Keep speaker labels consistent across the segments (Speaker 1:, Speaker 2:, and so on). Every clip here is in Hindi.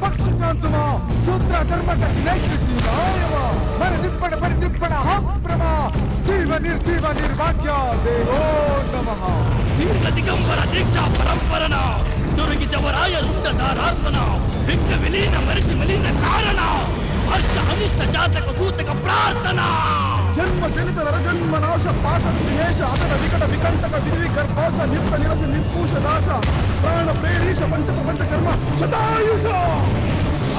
Speaker 1: ಪಕ್ಷಕಾಂತಮ ಸೂತ್ರ ಧರ್ಮ ಕೃತಿ ನಾಯವ ಮರ ದಿಪ್ಪಡ ಪರಿದಿಪ್ಪಡ ಹಂಪ್ರಮ ಜೀವ ನಿರ್ಜೀವ ನಿರ್ಭಾಗ್ಯ ದೇವೋ ನಮಃ
Speaker 2: దీర్ఘ దిగంబర దీక్షా పరంపరన దుర్గిజవరాయ రుండ దారాసన విఘ్న విలీన మరిషి మిలీన కారణ అష్ట అనిష్ట జాతక సూతక ప్రార్థన
Speaker 1: జన్మ జనిత నరజన్మ నాశ పాశ వినేశ అతడ వికట వికంటక విరివి గర్భాష నిత్త నిరస నిర్పూష దాశ ప్రాణ ప్రేరీష పంచ ప్రపంచ కర్మ శతాయుష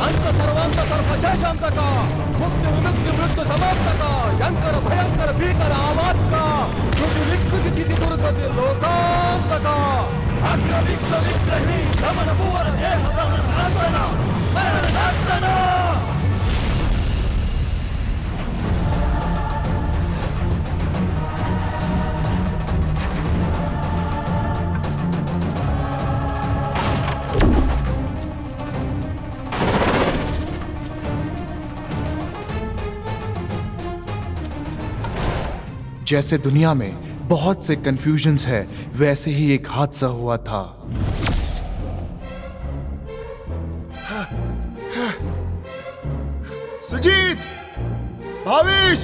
Speaker 3: అంత సర్వాంత సర్వశేషాంతక ముక్తి విముక్తి మృత్యు సమాప్తక యంకర భయంకర భీకర ఆవాత్క మృత్యు లిక్కుతి తిథి దుర్గతి లోకాంతక
Speaker 2: అగ్ర విఘ్న విగ్రహి గమన భువన దేహ ప్రార్థన మరణ నాశన
Speaker 4: जैसे दुनिया में बहुत से कंफ्यूजन्स है, वैसे ही एक हादसा हुआ था। सुजीत, भाविश,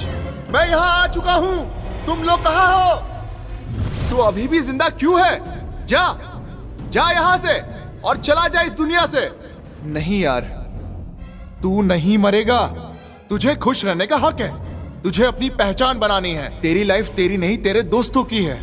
Speaker 4: मैं यहाँ आ चुका हूँ। तुम लोग कहाँ हो? तू अभी भी जिंदा क्यों है? जा, जा यहाँ से और चला जा इस दुनिया से। नहीं यार, तू नहीं मरेगा। तुझे खुश रहने का हक है। तुझे अपनी पहचान बनानी है। तेरी लाइफ तेरी नहीं, तेरे दोस्तों की है।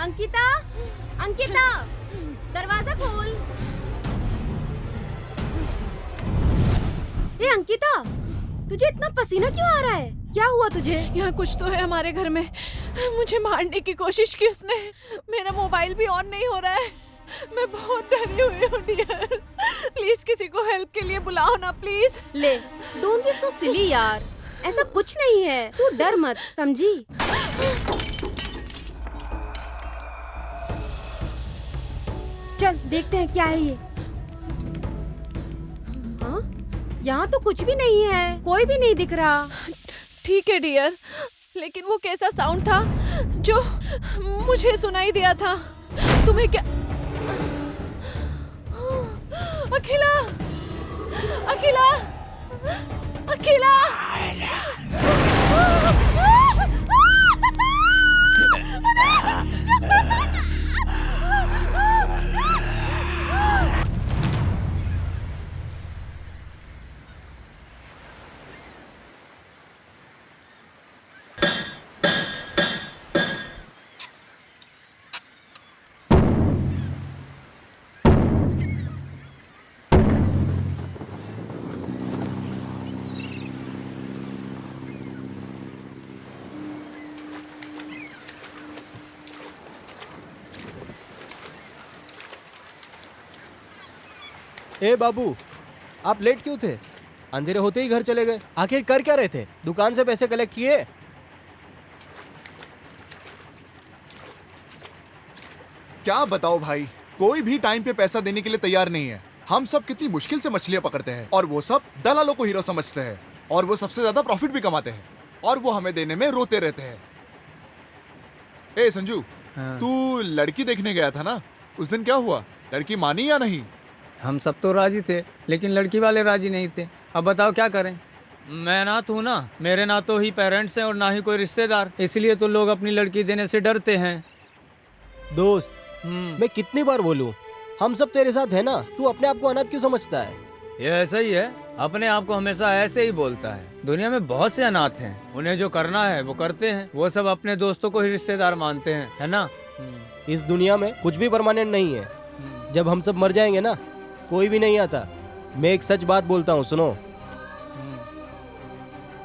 Speaker 5: अंकिता, अंकिता, दरवाजा खोल। ए अंकिता, तुझे इतना पसीना क्यों आ रहा है? क्या हुआ तुझे?
Speaker 6: यहाँ कुछ तो है हमारे घर में। मुझे मारने की कोशिश की उसने। मेरा मोबाइल भी ऑन नहीं हो रहा है। मैं बहुत डरी हुई हूँ डियर। प्लीज किसी को हेल्प के लिए बुलाओ ना प्लीज।
Speaker 5: ले, डोंट बी सो सिली यार। ऐसा कुछ नहीं है, तू डर मत, समझी? चल देखते हैं क्या है ये। हाँ? यहाँ तो कुछ भी नहीं है, कोई भी नहीं दिख रहा।
Speaker 6: ठीक है डियर, लेकिन वो कैसा साउंड था जो मुझे सुनाई दिया था? तुम्हें क्या? अखिला, अखिला, अखिला!
Speaker 3: ए बाबू, आप लेट क्यों थे? अंधेरे होते ही घर चले गए। आखिर कर क्या रहे थे? दुकान से पैसे कलेक्ट किए?
Speaker 4: क्या बताओ भाई, कोई भी टाइम पे पैसा देने के लिए तैयार नहीं है। हम सब कितनी मुश्किल से मछलियां पकड़ते हैं और वो सब दलालों को हीरो समझते हैं और वो सबसे ज्यादा प्रॉफिट भी कमाते हैं और वो हमें देने में रोते रहते हैं। ए संजू, तू लड़की देखने गया था ना, उस दिन क्या हुआ? लड़की मानी या नहीं?
Speaker 7: हम सब तो राजी थे, लेकिन लड़की वाले राजी नहीं थे। अब बताओ क्या करें? मैं ना हूँ ना, मेरे ना तो ही पेरेंट्स हैं और ना ही कोई रिश्तेदार, इसलिए तो लोग अपनी लड़की देने से डरते हैं।
Speaker 3: दोस्त, मैं कितनी बार बोलूं, हम सब तेरे साथ है ना, तू अपने आप को अनाथ क्यों समझता है?
Speaker 7: ये ऐसा ही है, अपने आप को हमेशा ऐसे ही बोलता है। दुनिया में बहुत से अनाथ हैं, उन्हें जो करना है वो करते हैं। वो सब अपने दोस्तों को ही रिश्तेदार मानते हैं, है ना?
Speaker 3: इस दुनिया में कुछ भी परमानेंट नहीं है। जब हम सब मर जाएंगे ना, कोई भी नहीं आता। मैं एक सच बात बोलता हूँ, सुनो।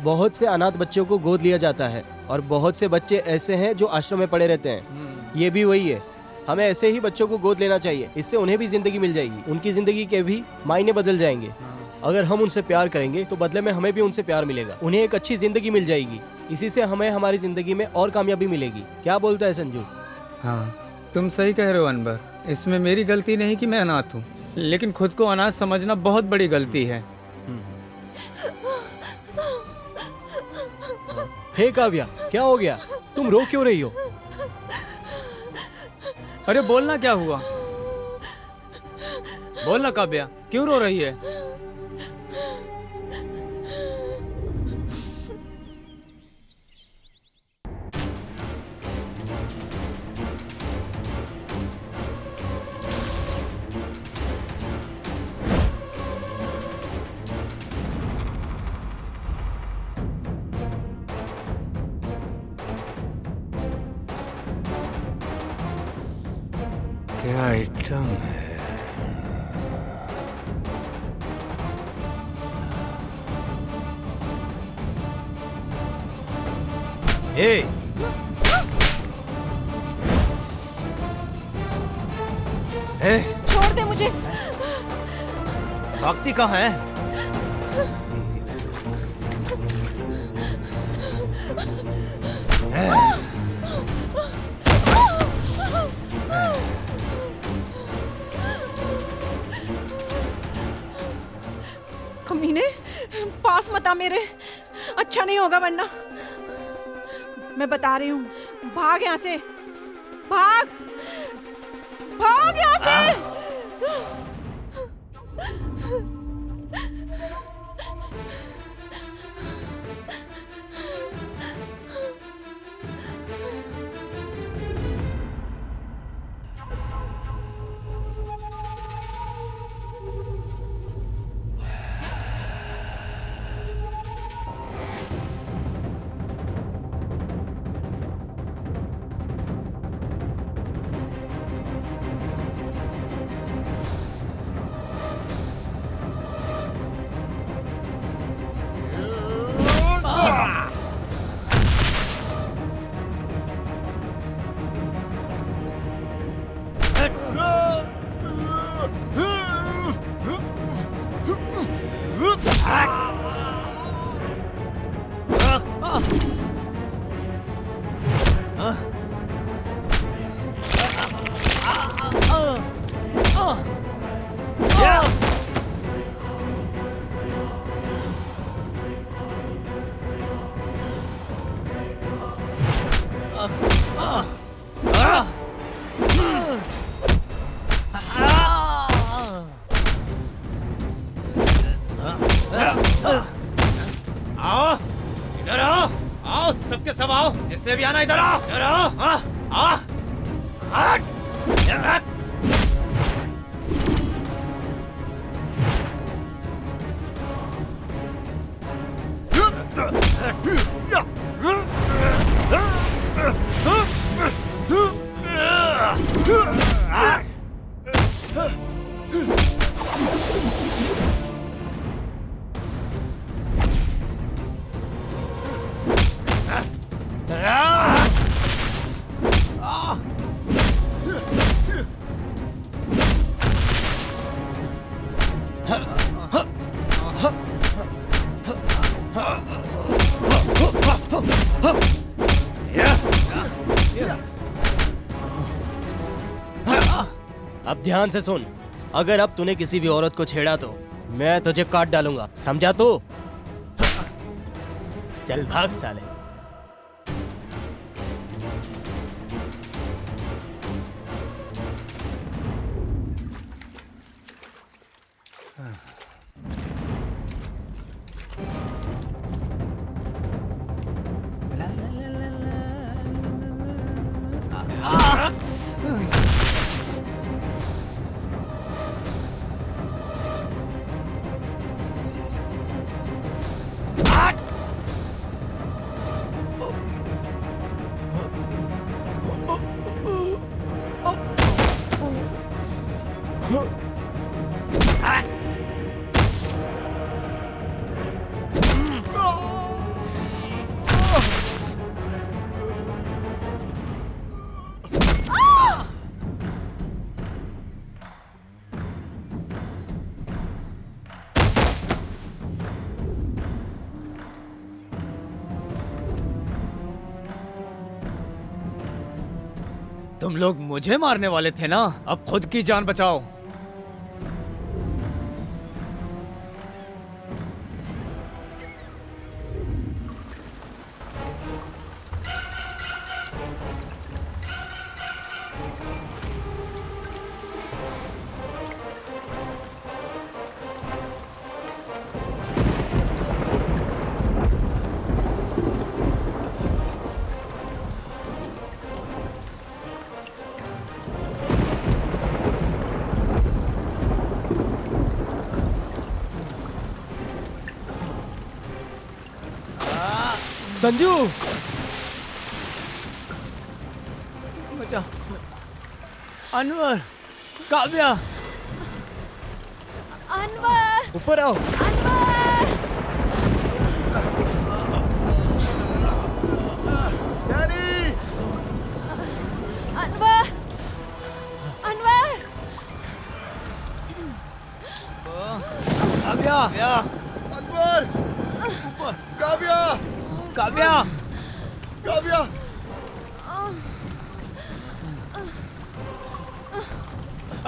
Speaker 3: बहुत से अनाथ बच्चों को गोद लिया जाता है और बहुत से बच्चे ऐसे हैं जो आश्रम में पड़े रहते हैं। ये भी वही है। हमें ऐसे ही बच्चों को गोद लेना चाहिए, इससे उन्हें भी जिंदगी मिल जाएगी, उनकी जिंदगी के भी मायने बदल जाएंगे। अगर हम उनसे प्यार करेंगे तो बदले में हमें भी उनसे प्यार मिलेगा, उन्हें एक अच्छी जिंदगी मिल जाएगी। इसी से हमें हमारी जिंदगी में और कामयाबी मिलेगी। क्या बोलता है संजू?
Speaker 7: हाँ, तुम सही कह रहे हो अनवर। इसमें मेरी गलती नहीं कि मैं अनाथ हूँ, लेकिन खुद को अनाथ समझना बहुत बड़ी गलती है।
Speaker 3: हे काव्या, क्या हो गया? तुम रो क्यों रही हो?
Speaker 7: अरे बोलना, क्या हुआ? बोलना काव्या, क्यों रो रही है? क्या आइटम है? ए!
Speaker 6: छोड़ दे मुझे।
Speaker 7: भक्ति कहाँ है?
Speaker 6: कमीने, पास मत आ मेरे, अच्छा नहीं होगा वरना। मैं बता रही हूँ, भाग यहाँ से, भाग, भाग यहाँ से।
Speaker 7: आओ, इधर आओ, आओ, सबके सब आओ, जिससे भी आना इधर आओ, इधर आओ, हट, हट।
Speaker 3: अब ध्यान से सुन, अगर अब तूने किसी भी औरत को छेड़ा तो मैं तुझे काट डालूंगा, समझा तू? चल भाग साले।
Speaker 7: तुम लोग मुझे मारने वाले थे ना, अब खुद की जान बचाओ।
Speaker 3: संजू,
Speaker 7: बचा। अनवर, काव्या,
Speaker 6: अनवर,
Speaker 3: ऊपर आओ।
Speaker 6: अनवर,
Speaker 4: डैडी,
Speaker 6: अनवर, अनवर,
Speaker 7: काव्या,
Speaker 4: अनवर, काव्या,
Speaker 7: काव्या,
Speaker 4: काव्या,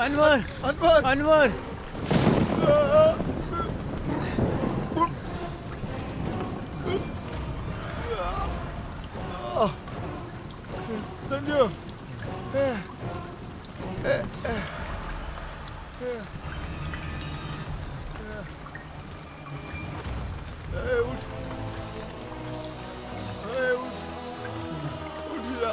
Speaker 7: अनवर,
Speaker 4: अनवर,
Speaker 7: अनवर,
Speaker 4: संजू, उठ, उठ जा।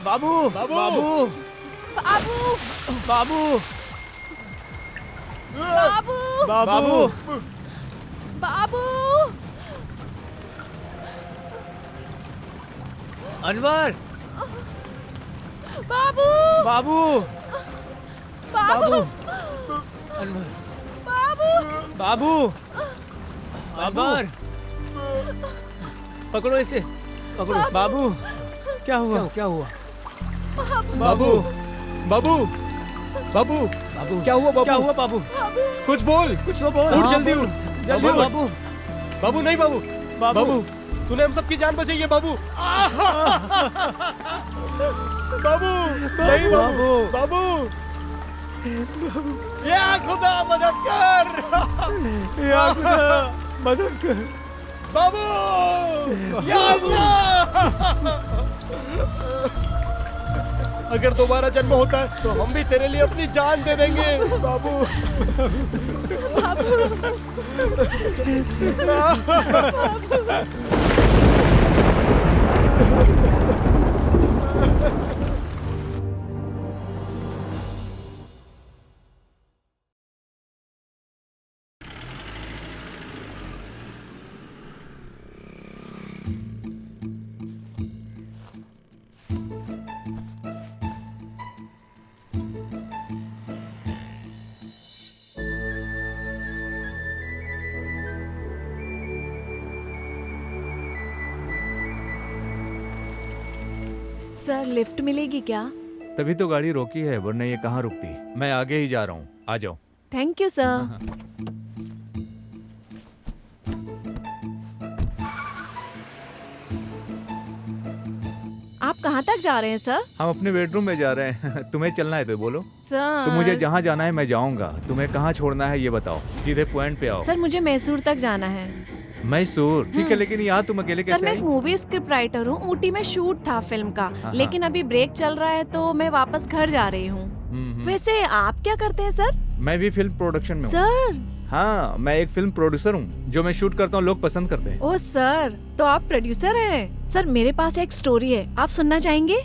Speaker 7: बाबू, बाबू, बाबू,
Speaker 6: बाबू,
Speaker 7: बाबू,
Speaker 6: बाबू,
Speaker 7: बाबू,
Speaker 6: बाबू,
Speaker 7: अनवर,
Speaker 6: बाबू,
Speaker 7: बाबू,
Speaker 6: बाबू,
Speaker 7: अनवर,
Speaker 6: बाबू,
Speaker 7: बाबू, अनवर, पकड़ो इसे, पकड़ो। बाबू, क्या हुआ? क्या हुआ?
Speaker 3: बाबू, बाबू, बाबू, बाबू, क्या हुआ बाबू?
Speaker 7: क्या हुआ बाबू?
Speaker 3: कुछ बोल,
Speaker 7: कुछ तो बोल।
Speaker 3: उठ
Speaker 7: हाँ,
Speaker 3: जल्दी
Speaker 7: बोल।
Speaker 3: उठ,
Speaker 7: जल्दी
Speaker 3: बाबू,
Speaker 7: बाबू,
Speaker 3: बाबू नहीं बाबू,
Speaker 7: बाबू।
Speaker 3: बाबू, तूने हम सबकी जान बचाई है बाबू। बाबू, नहीं बाबू, बाबू,
Speaker 7: या खुदा मदद कर, या खुदा मदद कर,
Speaker 3: बाबू,
Speaker 7: या अल्लाह।
Speaker 3: अगर दोबारा जन्म होता है तो हम भी तेरे लिए अपनी जान दे देंगे बाबू।
Speaker 6: सर लिफ्ट मिलेगी क्या?
Speaker 8: तभी तो गाड़ी रोकी है, वरना ये कहाँ रुकती। मैं आगे ही जा रहा हूँ, आ जाओ।
Speaker 6: Thank you sir. आप कहाँ तक जा रहे हैं सर?
Speaker 8: हम अपने बेडरूम में जा रहे हैं। तुम्हें चलना है तो बोलो।
Speaker 6: सर
Speaker 8: तो मुझे जहाँ जाना है मैं जाऊँगा, तुम्हें कहाँ छोड़ना है ये बताओ, सीधे पॉइंट पे आओ।
Speaker 6: सर मुझे मैसूर तक जाना है।
Speaker 8: मैसूर? ठीक है, लेकिन यहाँ तुम अकेले
Speaker 6: सर
Speaker 8: कैसे
Speaker 6: मैं
Speaker 8: आई?
Speaker 6: एक मूवी स्क्रिप्ट राइटर हूँ, ऊटी में शूट था फिल्म का, लेकिन अभी ब्रेक चल रहा है तो मैं वापस घर जा रही हूँ। वैसे आप क्या करते हैं सर?
Speaker 8: मैं भी फिल्म प्रोडक्शन में हूँ।
Speaker 6: सर
Speaker 8: हाँ, मैं एक फिल्म प्रोड्यूसर हूँ। जो मैं शूट करता हूँ लोग पसंद करते हैं।
Speaker 6: ओ सर, तो आप प्रोड्यूसर हैं? सर मेरे पास एक स्टोरी है, आप सुनना चाहेंगे?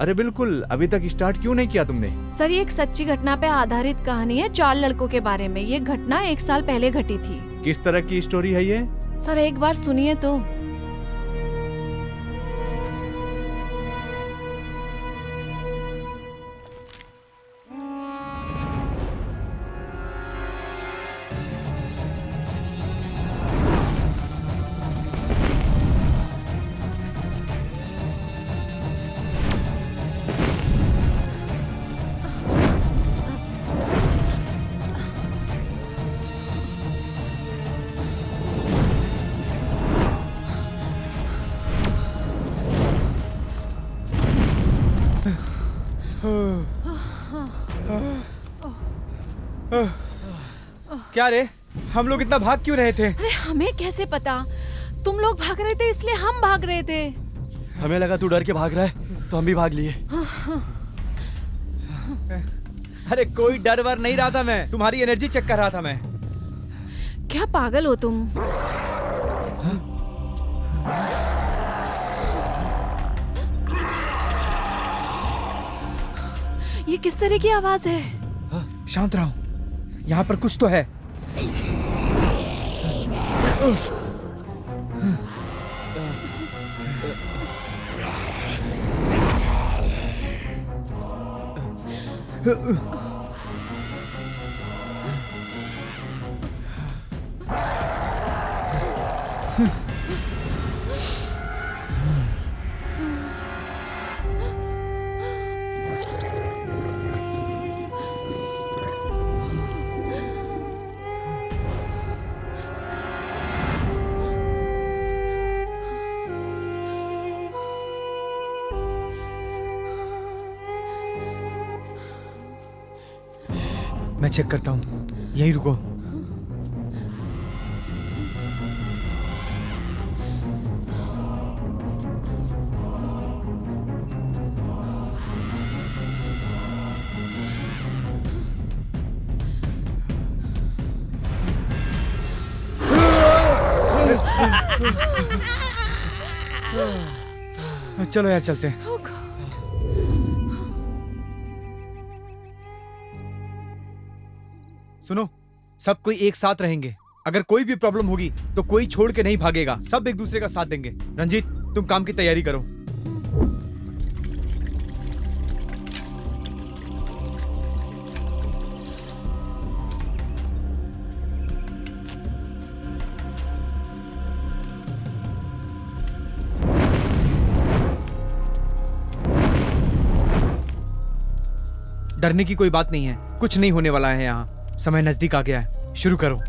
Speaker 8: अरे बिल्कुल, अभी तक स्टार्ट क्यों नहीं किया तुमने?
Speaker 6: सर ये एक सच्ची घटना पे आधारित कहानी है, 4 लड़कों के बारे में। ये घटना 1 साल पहले घटी थी।
Speaker 8: किस तरह की स्टोरी है ये?
Speaker 6: सर एक बार सुनिए तो।
Speaker 9: क्या रे, हम लोग इतना भाग क्यों रहे थे?
Speaker 6: अरे हमें कैसे पता? तुम लोग भाग रहे थे इसलिए हम भाग रहे थे।
Speaker 9: हमें लगा तू डर के भाग रहा है तो हम भी भाग लिए। अरे कोई डर वर नहीं रहा था, मैं तुम्हारी एनर्जी चेक कर रहा था मैं।
Speaker 6: क्या पागल हो तुम? ये किस तरह की आवाज है?
Speaker 9: शांत रहो, यहाँ पर कुछ तो है। मैं चेक करता हूँ, यहीं रुको। चलो यार चलते हैं। सुनो, सब कोई एक साथ रहेंगे। अगर कोई भी प्रॉब्लम होगी तो कोई छोड़ के नहीं भागेगा, सब एक दूसरे का साथ देंगे। रंजीत, तुम काम की तैयारी करो। डरने की कोई बात नहीं है, कुछ नहीं होने वाला है। यहाँ समय नजदीक आ गया है, शुरू करो।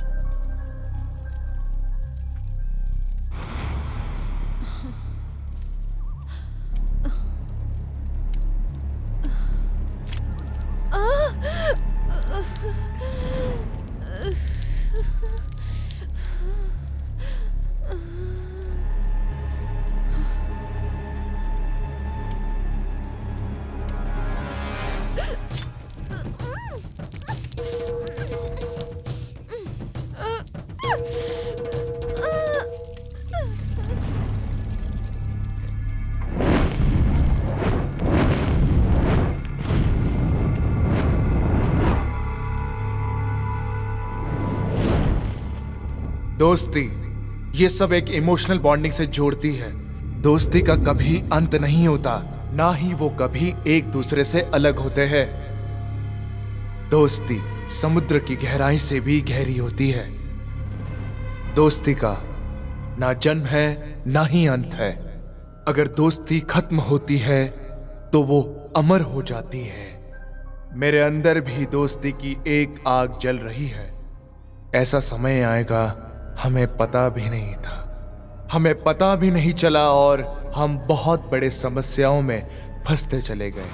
Speaker 4: दोस्ती, ये सब एक इमोशनल बॉन्डिंग से जोड़ती है। दोस्ती का कभी अंत नहीं होता, ना ही वो कभी एक दूसरे से अलग होते हैं। दोस्ती समुद्र की गहराई से भी गहरी होती है। दोस्ती का ना जन्म है ना ही अंत है। अगर दोस्ती खत्म होती है तो वो अमर हो जाती है। मेरे अंदर भी दोस्ती की एक आग जल रही है। ऐसा समय आएगा, हमें पता भी नहीं था, हमें पता भी नहीं चला और हम बहुत बड़े समस्याओं में फंसते चले गए।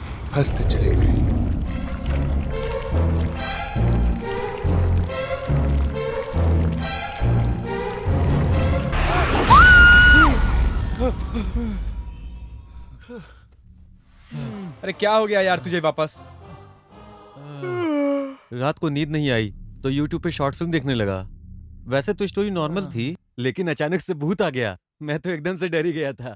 Speaker 9: अरे क्या हो गया यार तुझे वापस?
Speaker 10: रात को नींद नहीं आई तो YouTube पे शॉर्ट फिल्म देखने लगा। वैसे तो स्टोरी नॉर्मल थी, लेकिन अचानक से भूत आ गया। मैं तो एकदम से डर ही गया था।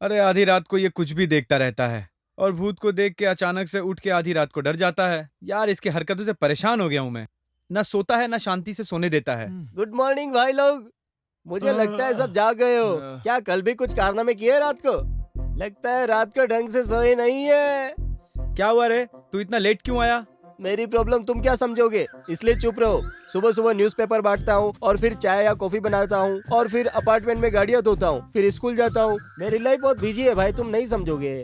Speaker 9: अरे आधी रात को ये कुछ भी देखता रहता है और भूत को देख के अचानक से उठ के आधी रात को डर जाता है। यार इसकी हरकतों से परेशान हो गया हूँ मैं। ना सोता है ना शांति से सोने देता है।
Speaker 3: गुड मॉर्निंग भाई लोग। मुझे लगता है सब जाग गए हो। क्या कल भी कुछ कारनामे किए रात को? लगता है रात को ढंग से सोए नहीं है।
Speaker 9: क्या हुआ रे, तू इतना लेट क्यों आया?
Speaker 3: मेरी प्रॉब्लम तुम क्या समझोगे, इसलिए चुप रहो। सुबह सुबह न्यूज़पेपर बांटता हूँ और फिर चाय या कॉफी बनाता हूँ और फिर अपार्टमेंट में गाड़ियाँ धोता हूँ, फिर स्कूल जाता हूँ। मेरी लाइफ बहुत बिजी है भाई, तुम नहीं समझोगे।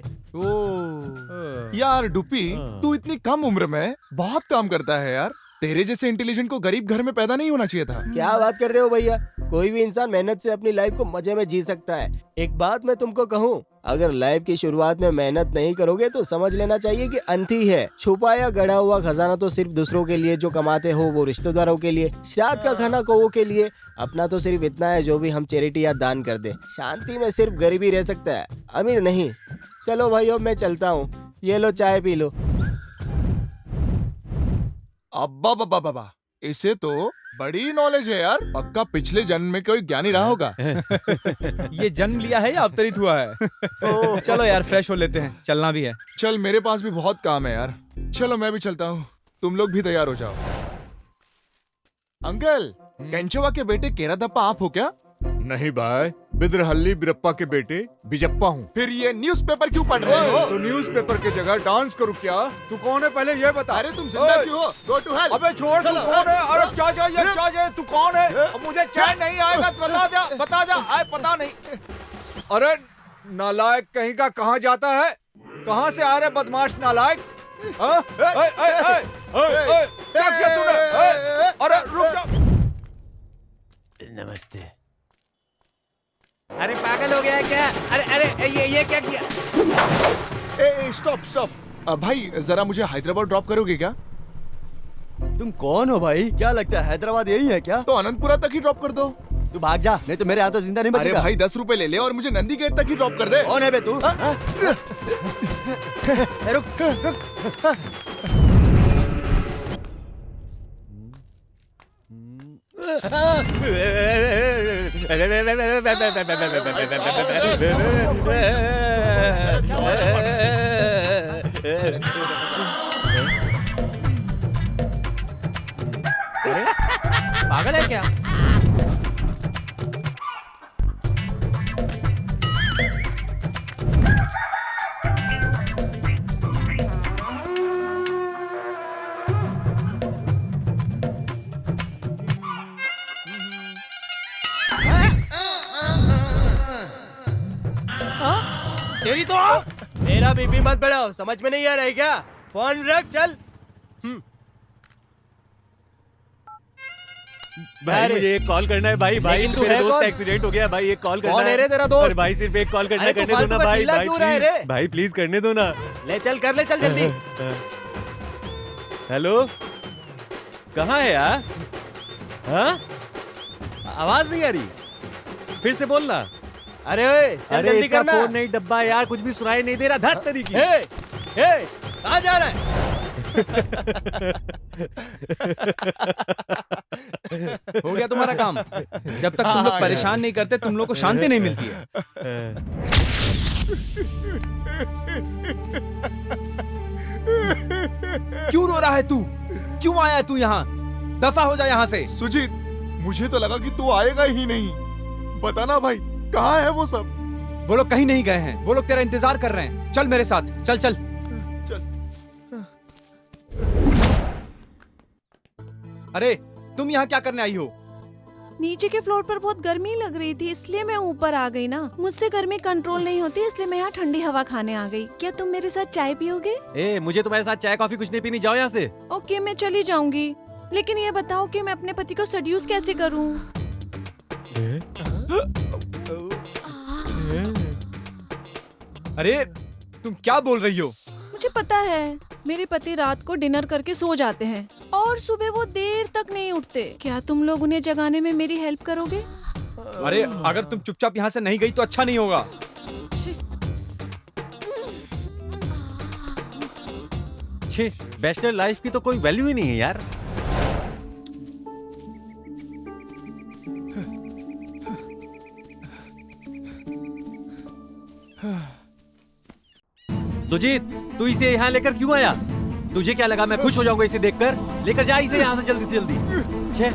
Speaker 4: यार डुप्पी, तू इतनी कम उम्र में बहुत काम करता है यार। तेरे जैसे इंटेलिजेंट को गरीब घर में पैदा नहीं होना चाहिए था।
Speaker 3: क्या बात कर रहे हो भैया? कोई भी इंसान मेहनत से अपनी लाइफ को मजे में जी सकता है। एक बात मैं तुमको कहूँ, अगर लाइफ की शुरुआत में मेहनत नहीं करोगे तो समझ लेना चाहिए कि अंत ही है। छुपाया गड़ा हुआ खजाना तो सिर्फ दूसरों के लिए, जो कमाते हो वो रिश्तेदारों के लिए, श्राद्ध का खाना कौवों के लिए। अपना तो सिर्फ इतना है जो भी हम चैरिटी या दान कर दे। शांति में सिर्फ गरीबी रह सकता है, अमीर नहीं। चलो भाई अब मैं चलता हूँ, ये लो चाय पी लो।
Speaker 4: अब्बा बाबा बाबा, इसे तो बड़ी नॉलेज है यार। पक्का पिछले जन्म में कोई ज्ञानी रहा होगा।
Speaker 9: ये जन्म लिया है या अवतरित हुआ है? चलो यार फ्रेश हो लेते हैं, चलना भी है।
Speaker 4: चल, मेरे पास भी बहुत काम है यार। चलो मैं भी चलता हूँ, तुम लोग भी तैयार हो जाओ। अंकल, केंचवा के बेटे केरादप्पा आप हो क्या?
Speaker 8: नहीं भाई, बिदरहल्ली बिरप्पा के बेटे बिजप्पा हूँ।
Speaker 4: फिर ये न्यूज़पेपर क्यों पढ़ रहे हो?
Speaker 8: तो न्यूज़पेपर की जगह डांस करूँ क्या? तू कौन है पहले ये बता।
Speaker 4: अरे तुम जिंदा क्यों हो? Go to hell।
Speaker 8: अबे छोड़, तू कौन है? अरे क्या चाहिए? तू कौन है? अब मुझे चैन नहीं आएगा, बता जा। आए पता नहीं। अरे नालायक कहीं का, कहाँ जाता है? कहाँ से आ रहे बदमाश नालायक? क्या किया तूने? अरे रुक जा।
Speaker 10: नमस्ते।
Speaker 7: अरे पागल हो गया है क्या? अरे ये क्या किया?
Speaker 4: स्टॉप। भाई जरा मुझे हैदराबाद ड्रॉप करोगे क्या?
Speaker 11: तुम कौन हो भाई? क्या लगता है हैदराबाद यही है क्या?
Speaker 4: तो अनंतपुरा तक ही ड्रॉप कर दो।
Speaker 11: तू भाग जा, नहीं तो मेरे यहाँ तो जिंदा नहीं बचेगा।
Speaker 4: अरे भाई 10 रुपए ले ले और मुझे नंदी गेट तक ही ड्रॉप कर दे।
Speaker 11: कौन है बे तू? रुक।
Speaker 7: अरे पागल है क्या?
Speaker 3: तेरी तो मेरा बीपी मत बढ़ाओ, समझ में नहीं आ रहा है क्या? फोन रख, चल।
Speaker 10: भाई मुझे एक कॉल करना है भाई।
Speaker 3: लेकिन तू
Speaker 10: मेरे
Speaker 3: है
Speaker 10: दोस्त
Speaker 3: कौन?
Speaker 10: का एक्सीडेंट हो गया भाई, एक कॉल करना
Speaker 3: कौन है रे तेरा दोस्त?
Speaker 10: अरे भाई सिर्फ एक कॉल करना,
Speaker 3: अरे तू
Speaker 10: करने दो
Speaker 3: फालतू
Speaker 10: ना
Speaker 3: का
Speaker 10: भाई।
Speaker 3: चिल्ला क्यों रहा है रे?
Speaker 10: भाई प्लीज करने दो ना।
Speaker 3: ले चल, कर ले, चल जल्दी।
Speaker 10: हेलो, कहाँ है यार? हाँ, आवाज नहीं आ रही, फिर से बोलना।
Speaker 3: अरे ओए, चल
Speaker 10: अरे
Speaker 3: जल्दी
Speaker 10: इसका
Speaker 3: करना।
Speaker 10: फोन नहीं डब्बा यार, कुछ भी सुनाई नहीं दे रहा। धत तरीकी।
Speaker 3: कहाँ जा रहा है?
Speaker 9: हो गया तुम्हारा काम। जब तक तुम लोग परेशान नहीं करते तुम लोग को शांति नहीं मिलती है। क्यों रो रहा है तू? क्यों आया है तू यहाँ? दफा हो जा यहाँ से।
Speaker 4: सुजीत, मुझे तो लगा कि तू आएगा ही नहीं। बताना भाई, कहाँ है वो सब?
Speaker 9: वो लोग कहीं नहीं गए हैं, वो लोग तेरा इंतजार कर रहे हैं। चल मेरे साथ, चल चल। अरे तुम यहाँ क्या करने आई हो?
Speaker 6: नीचे के फ्लोर पर बहुत गर्मी लग रही थी, इसलिए मैं ऊपर आ गई ना। मुझसे गर्मी कंट्रोल नहीं होती, इसलिए मैं यहाँ ठंडी हवा खाने आ गई। क्या तुम मेरे साथ चाय पियोगे?
Speaker 10: ए, मुझे तुम्हारे साथ चाय कॉफी कुछ नहीं पीनी, जाओ यहाँ से।
Speaker 6: ओके, मैं चली जाऊंगी, लेकिन ये बताओ कि मैं अपने पति को सेड्यूस कैसे करूँ?
Speaker 9: अरे तुम क्या बोल रही हो?
Speaker 6: मुझे पता है, मेरे पति रात को डिनर करके सो जाते हैं और सुबह वो देर तक नहीं उठते। क्या तुम लोग उन्हें जगाने में मेरी हेल्प करोगे?
Speaker 9: अरे अगर तुम चुपचाप यहाँ से नहीं गई तो अच्छा नहीं होगा।
Speaker 10: छे, बैचलर लाइफ की तो कोई वैल्यू ही नहीं है यार। सुजीत, तू इसे यहाँ लेकर क्यों आया? तुझे क्या लगा मैं खुश हो जाऊंगा इसे देखकर? लेकर जा इसे यहाँ से जल्दी से जल्दी। छे,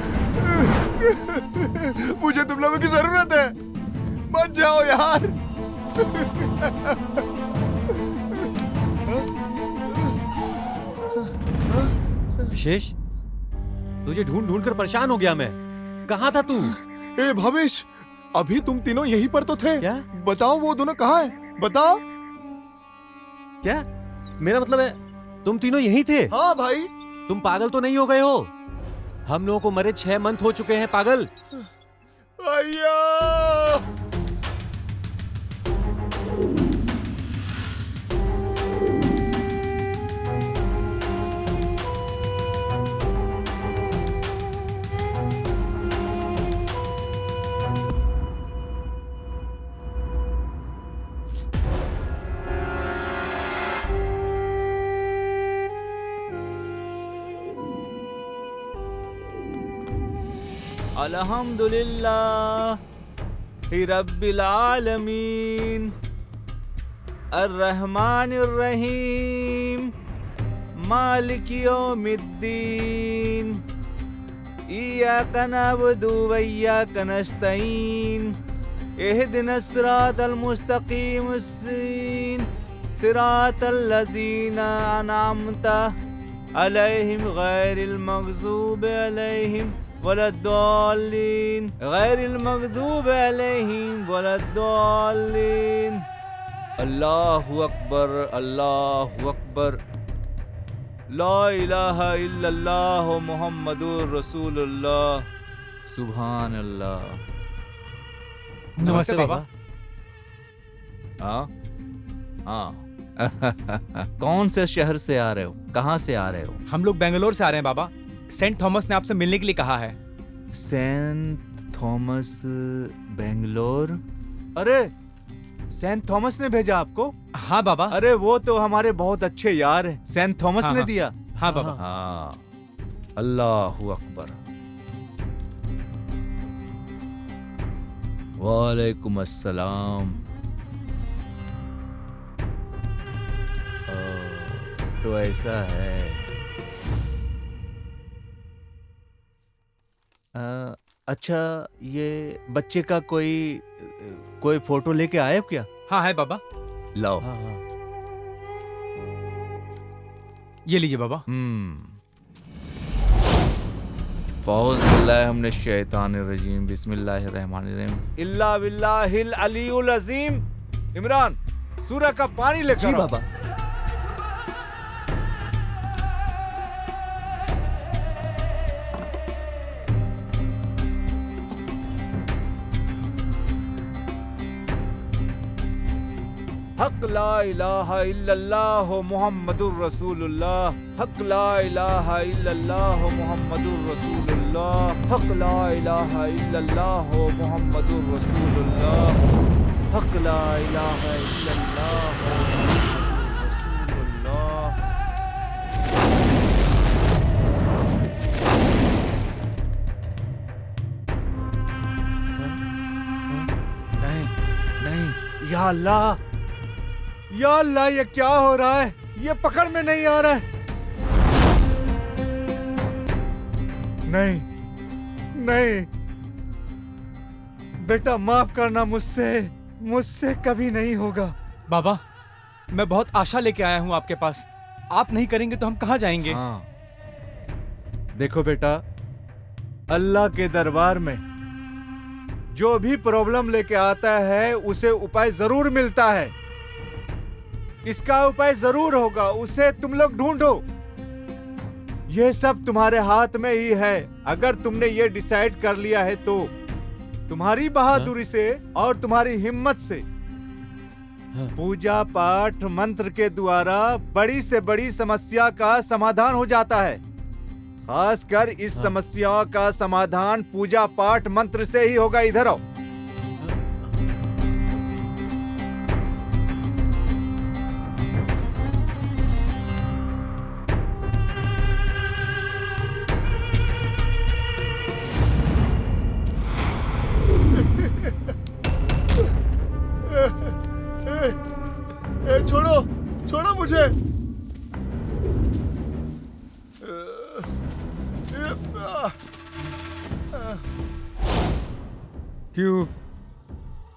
Speaker 4: मुझे तुम लोगों की जरूरत है, मत जाओ यार।
Speaker 10: विशेष, तुझे ढूंढ ढूंढ कर परेशान हो गया मैं। कहाँ था तू?
Speaker 4: ए भावेश, अभी तुम तीनों यहीं पर तो थे।
Speaker 10: क्या?
Speaker 4: बताओ वो दोनों कहाँ हैं? बताओ।
Speaker 10: क्या? मेरा मतलब है तुम तीनों यहीं थे?
Speaker 4: हाँ भाई।
Speaker 10: तुम पागल तो नहीं हो गए हो? हम लोगों को मरे 6 मंथ हो चुके हैं पागल।
Speaker 4: अय्या!
Speaker 8: अल्हम्दुलिल्लाह रब्बिल आलमीन अर्रहमानिर रहीम मालिक यौमिद्दीन इय्याका नअबुदु व इय्याका नस्तईन इहदिनस सिरातल मुस्तकीम सिरातल लज़ीना अनअमता अलैहिम गैरिल मग़ज़ूबि अलैहिम वलद्दाल्लीन गैरिल मग़ज़ूबि अलैहिम वलद्दाल्लीन। अल्लाहु अकबर, अल्लाहु अकबर, ला इलाहा इल्लल्लाह मुहम्मदुर रसूलुल्लाह, सुभान अल्लाह।
Speaker 9: नमस्ते बाबा।
Speaker 8: हाँ हाँ। कौन से शहर से आ रहे हो? कहाँ से आ रहे हो?
Speaker 9: हम लोग बेंगलोर से आ रहे हैं बाबा। सेंट थॉमस ने आपसे मिलने के लिए कहा है।
Speaker 8: Saint Thomas Bangalore? अरे सेंट थॉमस ने भेजा आपको?
Speaker 9: हाँ बाबा।
Speaker 8: अरे वो तो हमारे बहुत अच्छे यार हैं। सेंट थॉमस ने दिया?
Speaker 9: हाँ बाबा।
Speaker 8: हाँ। अल्लाहु अकबर। वालेकुम अस्सलाम। तो ऐसा है। अच्छा, ये बच्चे का कोई फोटो लेके आए हो क्या?
Speaker 9: हाँ है बाबा।
Speaker 8: लाओ।
Speaker 10: हाँ हाँ।
Speaker 9: ये लीजिए बाबा।
Speaker 8: फ़ौज़ बिल्लाहि मिनश शैतानिर रजीम, बिस्मिल्लाहिर रहमानिर रहीम, इल्ला बिल्लाहिल अलीयुल अज़ीम। इमरान, सूरह का पानी लेकर आओ।
Speaker 11: जी बाबा।
Speaker 8: हक ला इलाहा इल्लल्लाह मुहम्मदुर रसूलुल्लाह, हक ला इलाहा इल्लल्लाह मुहम्मदुर रसूलुल्लाह, हक ला इलाहा इल्लल्लाह मुहम्मदुर रसूलुल्लाह, हक ला इलाहा इल्लल्लाह रसूलुल्लाह। नहीं नहीं, या अल्लाह, या अल्लाह, ये क्या हो रहा है? ये पकड़ में नहीं आ रहा है। नहीं नहीं बेटा, माफ करना, मुझसे कभी नहीं होगा।
Speaker 9: बाबा, मैं बहुत आशा लेके आया हूँ आपके पास। आप नहीं करेंगे तो हम कहाँ जाएंगे?
Speaker 8: हाँ। देखो बेटा, अल्लाह के दरबार में जो भी प्रॉब्लम लेके आता है उसे उपाय जरूर मिलता है। इसका उपाय जरूर होगा, उसे तुम लोग ढूंढो। यह सब तुम्हारे हाथ में ही है। अगर तुमने ये डिसाइड कर लिया है तो तुम्हारी बहादुरी से और तुम्हारी हिम्मत से पूजा पाठ मंत्र के द्वारा बड़ी से बड़ी समस्या का समाधान हो जाता है। खासकर इस समस्या का समाधान पूजा पाठ मंत्र से ही होगा। इधर आओ।
Speaker 4: छोड़ो छोड़ो मुझे।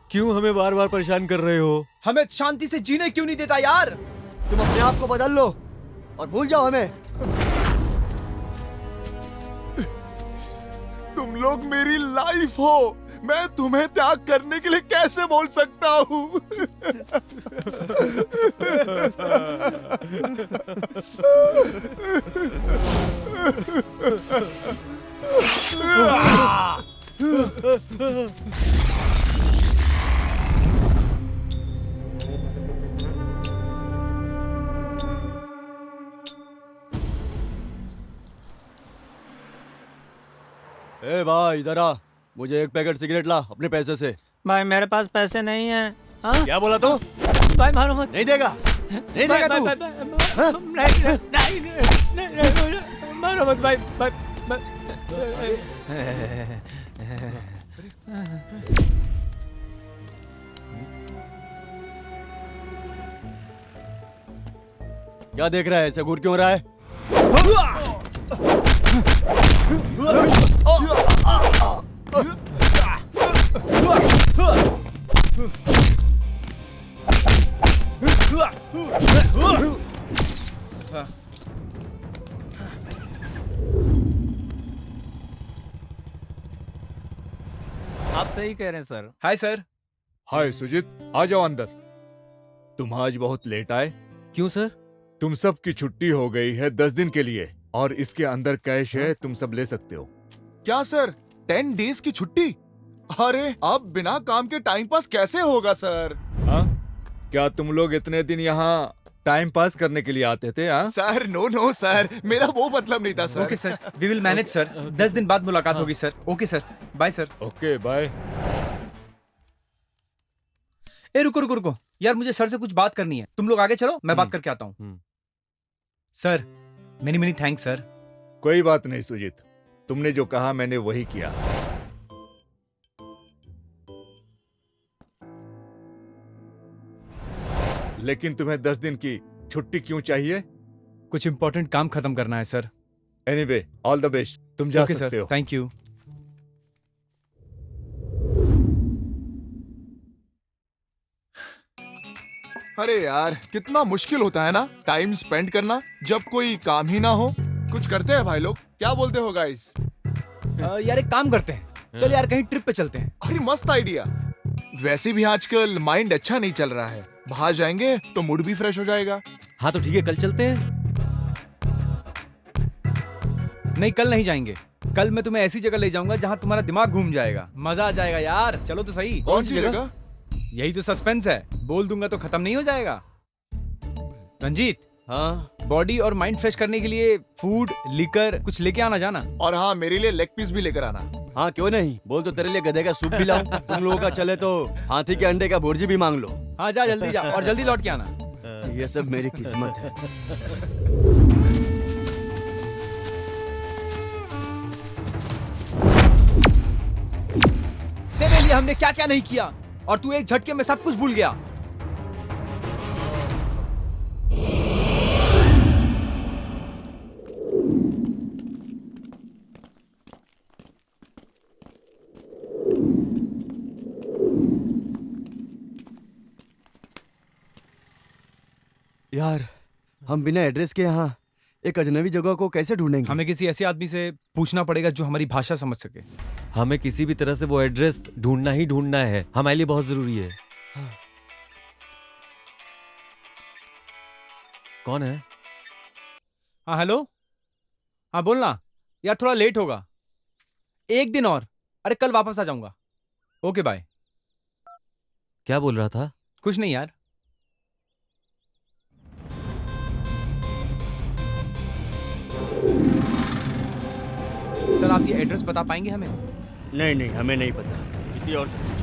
Speaker 10: क्यों हमें बार बार परेशान कर रहे हो?
Speaker 9: हमें शांति से जीने क्यों नहीं देता यार?
Speaker 11: तुम अपने आप को बदल लो और भूल जाओ हमें।
Speaker 4: तुम लोग मेरी लाइफ हो, मैं तुम्हें त्याग करने के लिए कैसे बोल सकता हूँ?
Speaker 11: ए भाई इधर आ, मुझे एक पैकेट सिगरेट ला अपने पैसे से।
Speaker 7: भाई मेरे पास पैसे नहीं है। हाँ?
Speaker 11: क्या बोला तू?
Speaker 7: भाई मारो मत।
Speaker 11: नहीं देगा? नहीं देगा तू?
Speaker 7: नहीं, मारो मत भाई।
Speaker 11: क्या देख रहा है? ऐसे घूर क्यों रहा है?
Speaker 7: आप सही कह रहे हैं sir.
Speaker 9: Hi sir.
Speaker 8: Hi Sujit, आ जाओ अंदर। तुम आज बहुत लेट आए।
Speaker 10: क्यों सर?
Speaker 8: तुम सब की छुट्टी हो गई है 10 दिन के लिए और इसके अंदर कैश है, तुम सब ले सकते हो।
Speaker 4: क्या सर, 10 डेज की छुट्टी? अरे अब बिना काम के टाइम पास कैसे होगा सर?
Speaker 8: हाँ? क्या तुम लोग इतने दिन यहाँ टाइम पास करने के लिए आते थे? हाँ?
Speaker 4: सर नो सर, मेरा वो मतलब नहीं था sir.
Speaker 9: Okay sir, we will manage sir. 10 दिन बाद मुलाकात होगी सर। Okay sir, bye sir.
Speaker 8: Okay bye.
Speaker 9: ए रुको यार, मुझे सर से कुछ बात करनी है। तुम लोग आगे चलो, मैं बात करके आता हूँ। Sir many thanks sir.
Speaker 8: कोई बात नहीं सुजीत, तुमने जो कहा मैंने वही किया। लेकिन तुम्हें 10 दिन की छुट्टी क्यों चाहिए?
Speaker 9: कुछ इंपॉर्टेंट काम खत्म करना है sir.
Speaker 8: Anyway all the best, तुम जा सकते हो।
Speaker 9: Thank you.
Speaker 4: अरे यार, कितना मुश्किल होता है ना टाइम स्पेंड करना जब कोई काम ही ना हो। कुछ करते हैं भाई लोग, क्या बोलते हो गाइस?
Speaker 9: यार एक काम करते हैं, चल यार कहीं ट्रिप पे चलते हैं।
Speaker 4: अरे मस्त आइडिया। वैसे भी आजकल माइंड अच्छा नहीं चल रहा है, बाहर जाएंगे तो मूड भी फ्रेश हो जाएगा।
Speaker 10: हाँ तो ठीक है, कल चलते हैं।
Speaker 9: नहीं कल नहीं जाएंगे, कल मैं तुम्हें ऐसी जगह ले जाऊंगा जहां तुम्हारा दिमाग घूम जाएगा, मजा आ जाएगा यार। चलो तो सही।
Speaker 4: कौन सी जगह?
Speaker 9: यही तो सस्पेंस है, बोल दूंगा तो खत्म नहीं हो जाएगा। रंजीत,
Speaker 11: हाँ
Speaker 9: बॉडी और माइंड फ्रेश करने के लिए फूड लिकर कुछ लेके आना जाना।
Speaker 4: और हाँ, मेरे लिए लेग पीस भी लेकर आना।
Speaker 11: हाँ क्यों नहीं, बोल तो तेरे लिए गधे का सूप भी लाऊं। तुम लोगों का चले तो हाथी के अंडे का भुर्जी भी मांग लो।
Speaker 9: हाँ जा जल्दी जा, और जल्दी लौट के आना।
Speaker 11: ये सब मेरी किस्मत है।
Speaker 9: तेरे लिए हमने क्या क्या नहीं किया और तू एक झटके में सब कुछ भूल गया।
Speaker 11: यार हम बिना एड्रेस के यहाँ एक अजनबी जगह को कैसे ढूंढेंगे?
Speaker 9: हमें किसी ऐसे आदमी से पूछना पड़ेगा जो हमारी भाषा समझ सके।
Speaker 10: हमें किसी भी तरह से वो एड्रेस ढूंढना ही ढूंढना है, हमारे लिए बहुत जरूरी है। कौन है?
Speaker 9: हाँ हेलो, हाँ बोलना यार, थोड़ा लेट होगा, एक दिन और। अरे कल वापस आ जाऊंगा। Okay bye.
Speaker 10: क्या बोल रहा था?
Speaker 9: कुछ नहीं यार। सर आप ये एड्रेस बता पाएंगे हमें?
Speaker 11: नहीं नहीं, हमें नहीं पता, किसी और से पूछो।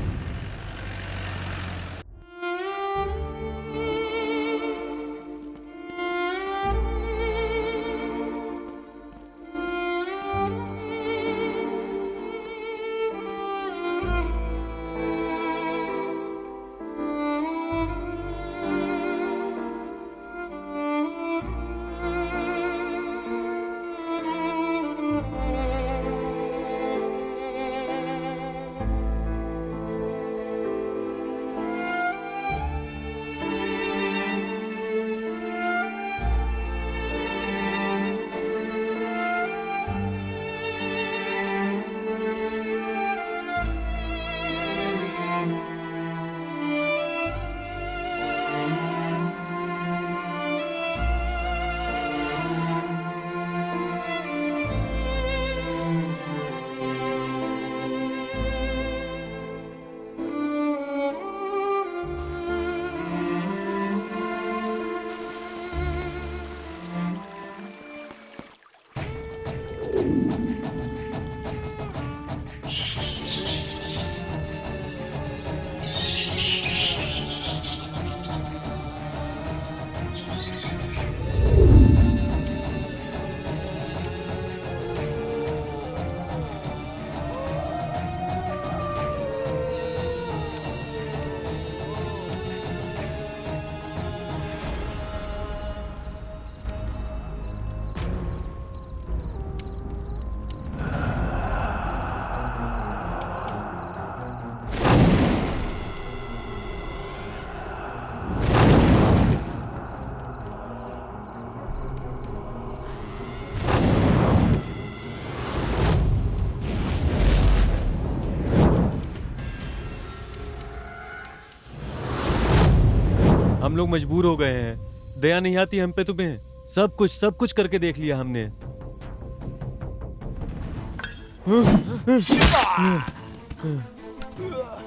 Speaker 10: हम लोग मजबूर हो गए हैं, दया नहीं आती हम पे तुम्हें? सब कुछ करके देख लिया हमने।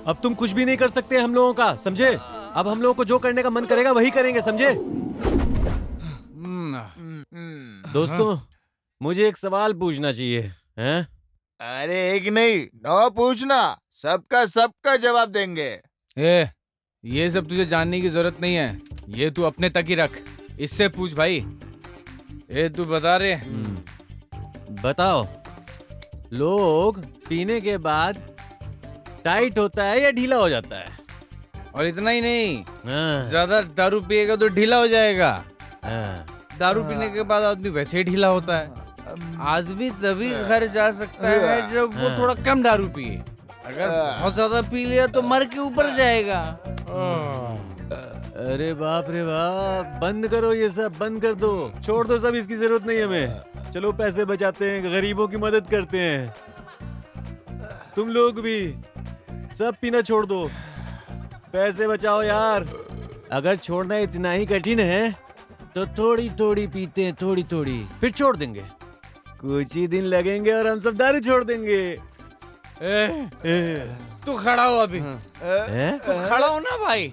Speaker 10: अब तुम कुछ भी नहीं कर सकते हम लोगों का, समझे? अब हम लोगों को जो करने का मन करेगा वही करेंगे, समझे? दोस्तों, मुझे एक सवाल पूछना चाहिए, हैं?
Speaker 4: अरे एक नहीं, 9 पूछना, सबका जवाब देंगे।
Speaker 9: ये सब तुझे जानने की जरूरत नहीं है, ये तू अपने तक ही रख। इससे पूछ भाई। तू बता रे।
Speaker 10: बताओ, लोग पीने के बाद टाइट होता है या ढीला हो जाता है?
Speaker 9: और इतना ही नहीं, ज्यादा दारू पिएगा तो ढीला हो जाएगा। दारू पीने के बाद आदमी वैसे ही ढीला होता है। आदमी तभी घर जा सकता है जब वो थोड़ा कम दारू पिए। अगर बहुत ज्यादा पी लिया तो मर के ऊपर जाएगा।
Speaker 10: अरे बाप रे बाप, बंद करो ये सब, बंद कर दो, छोड़ दो सब, इसकी जरूरत नहीं हमें। चलो पैसे बचाते हैं, गरीबों की मदद करते हैं। तुम लोग भी सब पीना छोड़ दो, पैसे बचाओ यार। अगर छोड़ना इतना ही कठिन है तो थोड़ी थोड़ी पीते हैं, थोड़ी थोड़ी, फिर छोड़ देंगे। कुछ ही दिन लगेंगे और हम सब दारू छोड़ देंगे।
Speaker 9: तू खड़ा हो अभी। तू खड़ा हो ना भाई।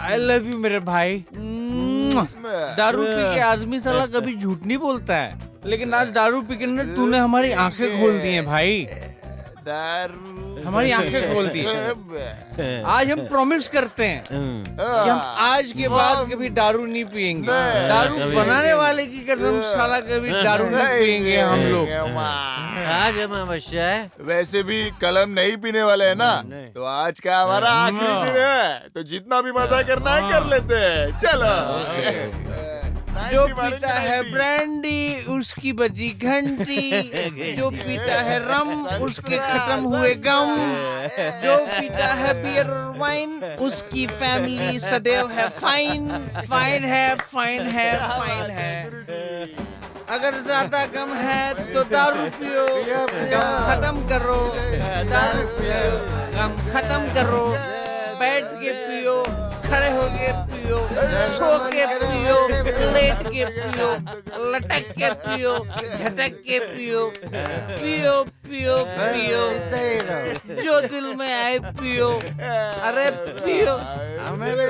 Speaker 9: आई लव यू मेरे भाई। दारू पी के आदमी साला कभी झूठ नहीं बोलता है, लेकिन आज दारू पी के तूने हमारी आंखें खोल दी हैं भाई।
Speaker 4: दारू
Speaker 9: हमारी आंखें खोल दी। आज हम प्रॉमिस करते हैं कि हम आज के बाद कभी दारू नहीं पिएंगे। दारू बनाने वाले की कसम, साला कभी दारू नहीं पिएंगे हम लोग।
Speaker 10: आज हम अवश्य है।
Speaker 4: वैसे भी कलम नहीं पीने वाले हैं ना, तो आज का हमारा आखिरी दिन है, तो जितना भी मजा करना है कर लेते हैं। चलो।
Speaker 9: जो पीता है ब्रांडी उसकी बजी घंटी, जो पीता है रम उसके खत्म हुए गम, जो पीता है बियर और वाइन उसकी फैमिली सदैव है फाइन, फाइन है, फाइन है, फाइन है। अगर ज्यादा गम है तो दारू पियो, गम खत्म करो, दारू पियो, गम खत्म करो, बैठ के पियो, खड़े होके पियो, सो के पियो, लेट के पियो, लटक के पियो, झटक के पियो, पियो पियो पियो, जो दिल में आए पियो, अरे पियो।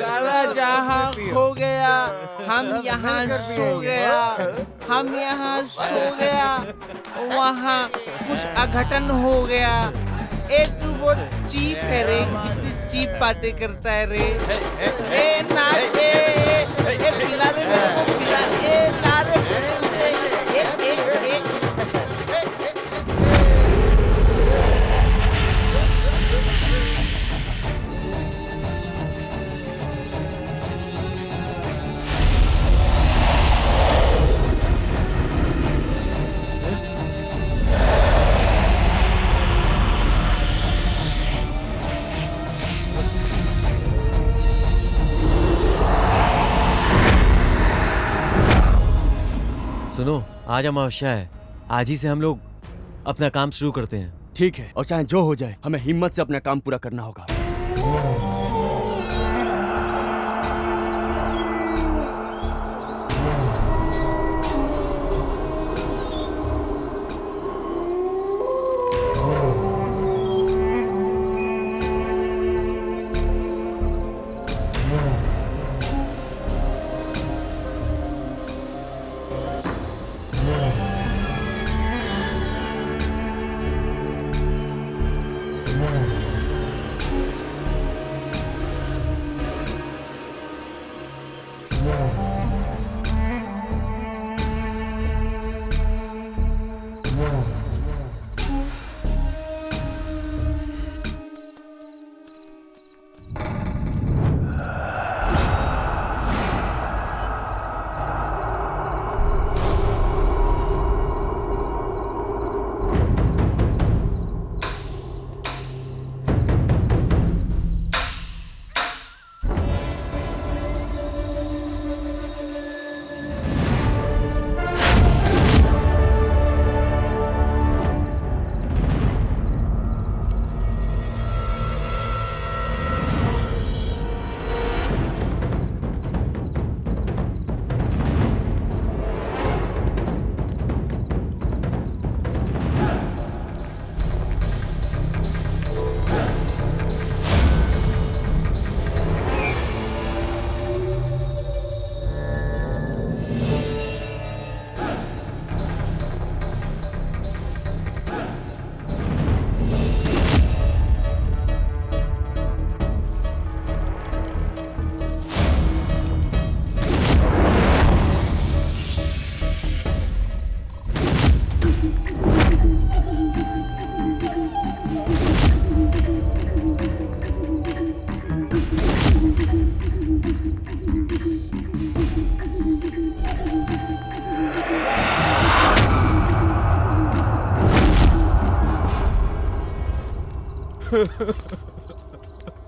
Speaker 9: साला जहाँ खो गया हम यहाँ सो गया, हम यहाँ सो गया वहाँ कुछ अघटन हो गया। ए तू बहुत चीप है रे, कितनी चीप बातें करता है रे। ए ना ए पिला रे मेरे को, पिला, ए ला रे बोतल दे, ए
Speaker 10: सुनो, आज अमावस्या है, आज ही से हम लोग अपना काम शुरू करते हैं।
Speaker 11: ठीक है, और चाहे जो हो जाए हमें हिम्मत से अपना काम पूरा करना होगा।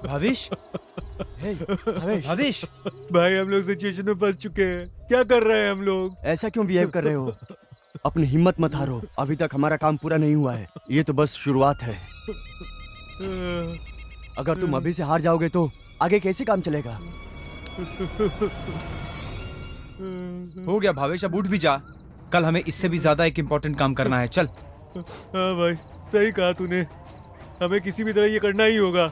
Speaker 9: भाविश, भाविश,
Speaker 10: भाई हम लोग सिचुएशन में फंस चुके हैं, क्या कर रहे हैं हम लोग?
Speaker 11: ऐसा क्यों बिहेव कर रहे हो? अपनी हिम्मत मत हारो, अभी तक हमारा काम पूरा नहीं हुआ है, ये तो बस शुरुआत है। अगर तुम अभी से हार जाओगे तो आगे कैसे काम चलेगा?
Speaker 9: हो गया भावेश, अब उठ भी जा, कल हमें इससे भी ज्यादा एक इम्पोर्टेंट काम करना है, चल।
Speaker 10: हाँ भाई, सही कहा तूने, हमें किसी भी तरह ये करना ही होगा,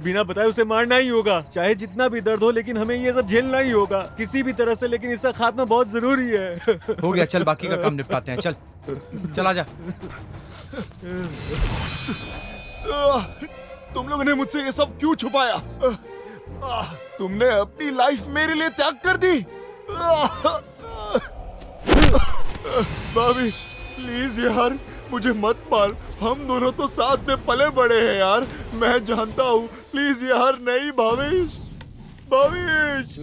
Speaker 10: बिना बताए उसे मारना ही होगा, चाहे जितना भी दर्द हो, लेकिन हमें ये सब झेलना ही होगा किसी भी तरह से, लेकिन इसका खात्मा बहुत जरूरी है।
Speaker 9: हो गया, चल बाकी का काम निपटाते हैं, चल चल आजा।
Speaker 4: तुम लोगों ने मुझसे ये सब क्यों छुपाया? तुमने अपनी लाइफ मेरे लिए त्याग कर दी। भाविश प्लीज यार, मुझे मत मार, हम दोनों तो साथ में पले बड़े हैं यार, मैं जानता हूँ, प्लीज यार नहीं भाविश, भाविश।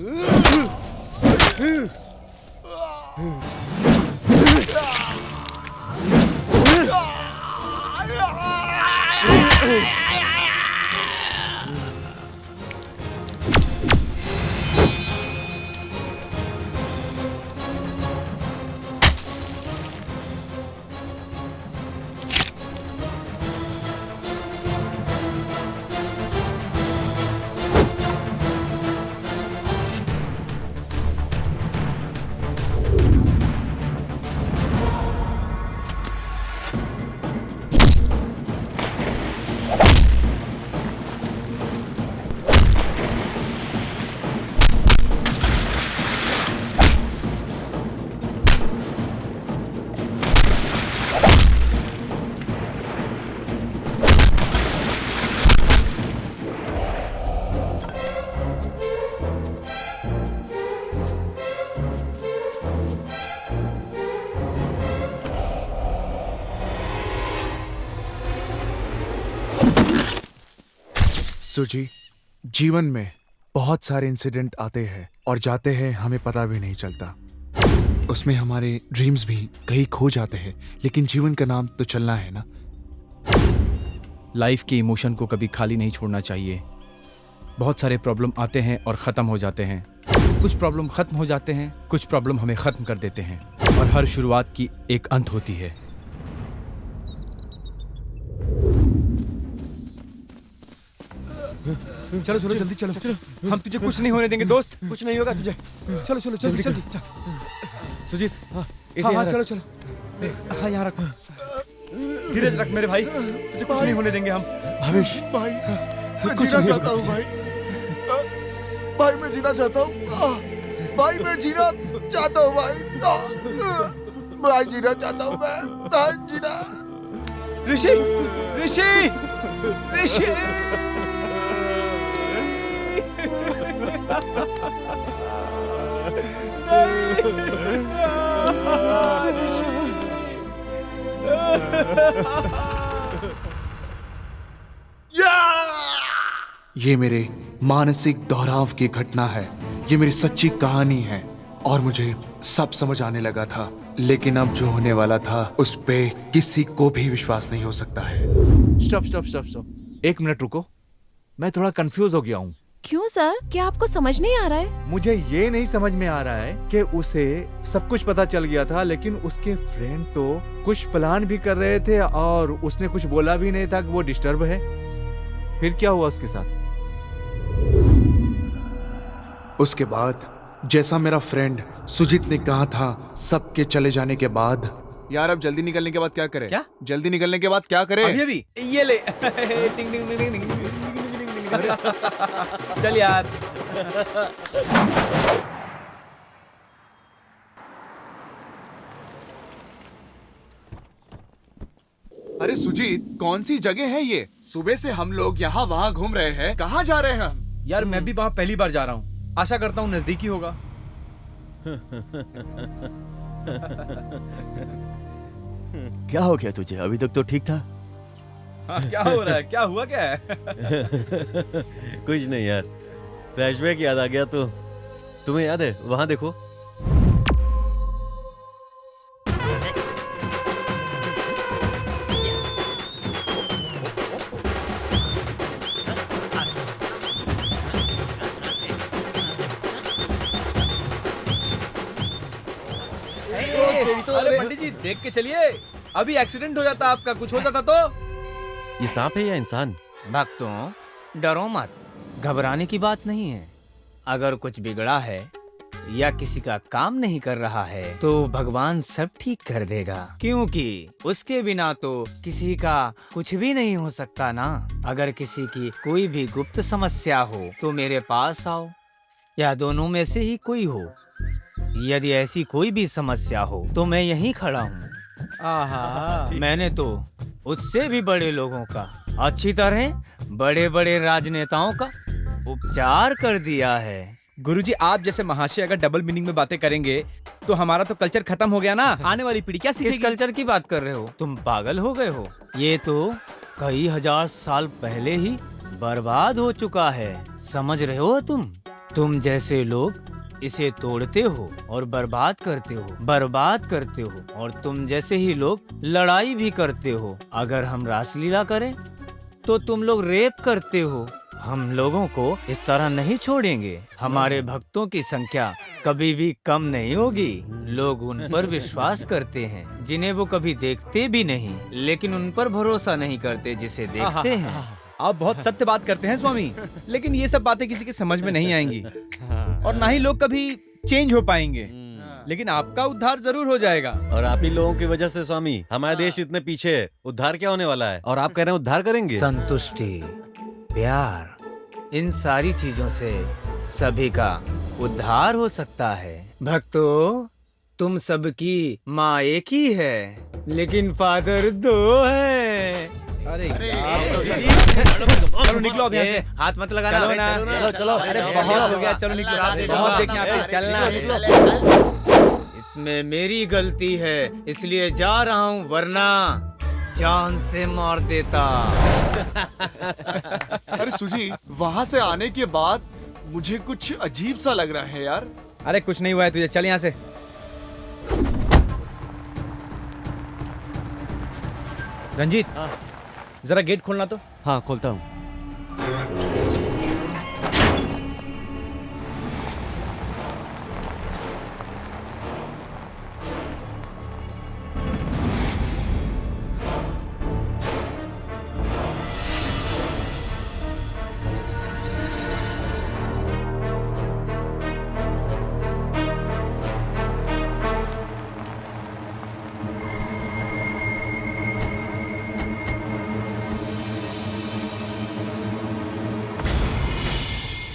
Speaker 4: सुजी, जीवन में बहुत सारे इंसिडेंट आते हैं और जाते हैं, हमें पता भी नहीं चलता। उसमें हमारे ड्रीम्स भी कहीं खो जाते हैं, लेकिन जीवन का नाम तो चलना है ना।
Speaker 12: लाइफ के इमोशन को कभी खाली नहीं छोड़ना चाहिए। बहुत सारे प्रॉब्लम आते हैं और ख़त्म हो जाते हैं। कुछ प्रॉब्लम ख़त्म हो जाते हैं, कुछ प्रॉब्लम हमें ख़त्म कर देते हैं, और हर शुरुआत की एक अंत होती है।
Speaker 9: चलो चलो जल्दी चलो, हम तुझे कुछ नहीं होने देंगे दोस्त। कुछ नहीं होगा तुझे। चलो चलो जल्दी जल्दी। सुजीत, हाँ चलो चलो। हाँ यहाँ रखो, धीरज रख मेरे भाई, तुझे कुछ नहीं होने देंगे हम।
Speaker 4: भविष
Speaker 1: भाई, मैं जीना चाहता हूँ भाई। भाई मैं जीना चाहता हूँ। भाई मैं जीना चाहता हूँ भाई। भाई जीना चाहता हूँ मैं। भाई जीना।
Speaker 9: ऋषि ऋषि ऋषि।
Speaker 4: ये मेरे मानसिक दोहराव की घटना है, ये मेरी सच्ची कहानी है, और मुझे सब समझ आने लगा था, लेकिन अब जो होने वाला था उस पे किसी को भी विश्वास नहीं हो सकता है।
Speaker 8: स्टॉप स्टॉप स्टॉप स्टॉप, एक मिनट रुको, मैं थोड़ा कंफ्यूज हो गया हूँ।
Speaker 6: क्यों सर, क्या आपको समझ नहीं आ रहा है?
Speaker 8: मुझे ये नहीं समझ में आ रहा है कि उसे सब कुछ पता चल गया था, लेकिन उसके फ्रेंड तो कुछ प्लान भी कर रहे थे और उसने कुछ बोला भी नहीं था कि वो डिस्टर्ब है। फिर क्या हुआ उसके साथ?
Speaker 4: उसके बाद जैसा मेरा फ्रेंड सुजीत ने कहा था, सबके चले जाने के बाद, यार अब जल्दी निकलने के बाद क्या करें?
Speaker 9: क्या?
Speaker 4: जल्दी निकलने के बाद क्या करें?
Speaker 9: अभी ये ले। टिंग टिंग टिंग टिंग टिंग। चल यार।
Speaker 4: अरे सुजीत, कौन सी जगह है ये? सुबह से हम लोग यहाँ वहाँ घूम रहे हैं, कहाँ जा रहे हैं हम?
Speaker 9: यार मैं भी वहाँ पहली बार जा रहा हूँ, आशा करता हूँ नजदीकी होगा।
Speaker 11: क्या हो गया तुझे? अभी तक तो ठीक था।
Speaker 9: हाँ, क्या हो रहा है? क्या हुआ क्या है?
Speaker 10: कुछ नहीं यार, फ्लैशबैक याद आ गया। तो तुम्हें याद है, वहां देखो।
Speaker 9: अरे पंडित जी देख के चलिए, अभी एक्सीडेंट हो जाता आपका, कुछ हो जाता तो।
Speaker 10: ये सांप है या इंसान?
Speaker 7: भक्तों, डरो मत, घबराने की बात नहीं है। अगर कुछ बिगड़ा है या किसी का काम नहीं कर रहा है तो भगवान सब ठीक कर देगा, क्योंकि उसके बिना तो किसी का कुछ भी नहीं हो सकता ना। अगर किसी की कोई भी गुप्त समस्या हो तो मेरे पास आओ, या दोनों में से ही कोई हो। यदि ऐसी कोई भी समस्या हो तो मैं यहीं खड़ा हूँ। आहा, मैंने तो उससे भी बड़े लोगों का, अच्छी तरह बड़े बड़े राजनेताओं का उपचार कर दिया है।
Speaker 9: गुरुजी, आप जैसे महाशय अगर डबल मीनिंग में बातें करेंगे तो हमारा तो कल्चर खत्म हो गया ना। आने वाली पीढ़ी क्या सीखेगी?
Speaker 7: किस कल्चर की बात कर रहे हो? तुम पागल हो गए हो? ये तो कई हजार साल पहले ही बर्बाद हो चुका है, समझ रहे हो तुम जैसे लोग इसे तोड़ते हो और बर्बाद करते हो और तुम जैसे ही लोग लड़ाई भी करते हो। अगर हम रासलीला करें तो तुम लोग रेप करते हो। हम लोगों को इस तरह नहीं छोड़ेंगे। हमारे भक्तों की संख्या कभी भी कम नहीं होगी। लोग उन पर विश्वास करते हैं जिन्हें वो कभी देखते भी नहीं, लेकिन उन पर भरोसा नहीं करते जिसे देखते हैं।
Speaker 12: आप बहुत सत्य बात करते हैं स्वामी, लेकिन ये सब बातें किसी के समझ में नहीं आएंगी और ना ही लोग कभी चेंज हो पाएंगे, लेकिन आपका उद्धार जरूर हो जाएगा।
Speaker 10: और आप ही लोगों की वजह से स्वामी हमारा देश इतने पीछे है। उद्धार क्या होने वाला है? और आप कह रहे हैं उद्धार करेंगे?
Speaker 7: संतुष्टि, प्यार, इन सारी चीजों से सभी का उद्धार हो सकता है। भक्तों, तुम सबकी माँ एक ही है, लेकिन फादर दो है।
Speaker 12: अरे चलो निकलो अब यहाँ से।
Speaker 7: हाथ मत लगाना।
Speaker 12: चलो ना,
Speaker 11: चलो चलो।
Speaker 12: अरे बहुत हो गया, चलो निकलो। बहुत देखने आप चलना।
Speaker 7: इसमें मेरी गलती है, इसलिए जा रहा हूँ, वरना जान से मार देता।
Speaker 4: अरे सुजी, वहाँ से आने के बाद मुझे कुछ अजीब सा लग रहा है यार।
Speaker 12: अरे कुछ नहीं हुआ है तुझे, चल यहाँ से। रंजीत, जरा गेट खोलना तो।
Speaker 11: हाँ खोलता हूँ।